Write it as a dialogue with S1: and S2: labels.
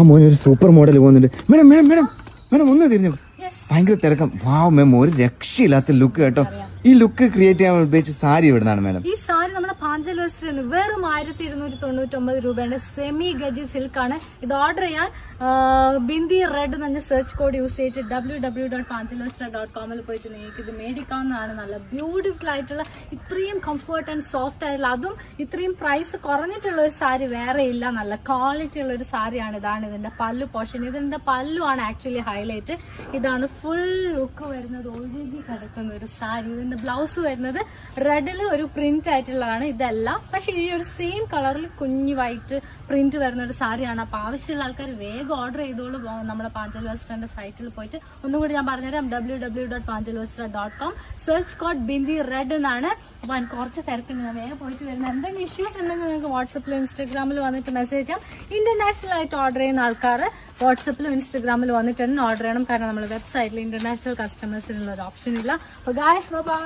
S1: മോനെ ഒരു super model പോകുന്നുണ്ട്. മേഡം മേഡം മേഡം മേഡം ഒന്ന് തിരിഞ്ഞു. ഭയങ്കര തിരക്കം. വാവ് മാം, ഒരു രക്ഷയില്ലാത്ത ലുക്ക് കേട്ടോ. ഈ ലുക്ക് ക്രിയേറ്റ് ചെയ്യാൻ ഉദ്ദേശിച്ച സാരി എവിടുന്നാണ് മാഡം?
S2: ഈ സാരി നമ്മുടെ പാഞ്ചൽ വെസ്റ്റിൽ വെറും 1299 രൂപയുടെ സെമി ഗജി സിൽക്കാണ്. ഇത് ഓർഡർ ചെയ്യാൻ ബിന്ദി റെഡ് എന്ന സെർച്ച് കോഡ് യൂസ് ചെയ്തിട്ട് www.panjalvestra.com പോയിട്ട് നിങ്ങൾക്ക് ഇത് മേടിക്കാവുന്നതാണ്. നല്ല ബ്യൂട്ടിഫുൾ ആയിട്ടുള്ള ഇത്രയും കംഫർട്ട് ആൻഡ് സോഫ്റ്റ് ആയിട്ടുള്ള, അതും ഇത്രയും പ്രൈസ് കുറഞ്ഞിട്ടുള്ള ഒരു സാരി വേറെ ഇല്ല. നല്ല ക്വാളിറ്റി ഉള്ള ഒരു സാരിയാണ്. ഇതാണ് ഇതിന്റെ പല്ലു പോർഷൻ. ഇതിന്റെ പല്ലു ആണ് ആക്ച്വലി ഹൈലൈറ്റ്. ഇതാണ് ഫുൾ ലുക്ക് വരുന്നത്. ഒഴുകി കിടക്കുന്ന ഒരു സാരി. ഇതിന്റെ ബ്ലൗസ് വരുന്നത് റെഡില് ഒരു പ്രിന്റ് ആയിട്ടുള്ളതാണ്. ഇതല്ല, പക്ഷെ ഈ ഒരു സെയിം കളറിൽ കുഞ്ഞു വൈറ്റ് പ്രിന്റ് വരുന്ന ഒരു സാരിയാണ്. അപ്പൊ ആവശ്യമുള്ള ആൾക്കാർ വേഗം ഓർഡർ ചെയ്തോളൂ. നമ്മുടെ പാഞ്ചൽ വെസ്ട്രന്റെ സൈറ്റിൽ പോയിട്ട് ഒന്നുകൂടി ഞാൻ പറഞ്ഞുതരാം, www.panjalvestra.com, search code bindi red എന്നാണ്. അപ്പൊ എനിക്ക് കുറച്ച് തിരക്കുണ്ട്, ഞാൻ വേഗം പോയിട്ട് വരുന്നത്. എന്തെങ്കിലും ഇഷ്യൂസ് ഉണ്ടെങ്കിൽ നിങ്ങൾക്ക് വാട്സപ്പിലും ഇൻസ്റ്റാഗ്രാമിൽ വന്നിട്ട് മെസ്സേജ് ചെയ്യാം. ഇന്റർനാഷണൽ ആയിട്ട് ഓർഡർ ചെയ്യുന്ന ആൾക്കാർ വാട്സപ്പിലും ഇൻസ്റ്റാഗ്രാമിലും വന്നിട്ട് തന്നെ ഓർഡർ ചെയ്യണം. കാരണം നമ്മുടെ വെബ്സൈറ്റിൽ ഇന്റർനാഷണൽ കസ്റ്റമേഴ്സിനുള്ള ഒരു ഓപ്ഷൻ ഇല്ല. അപ്പോൾ ഗായ്സ്, ബൈ.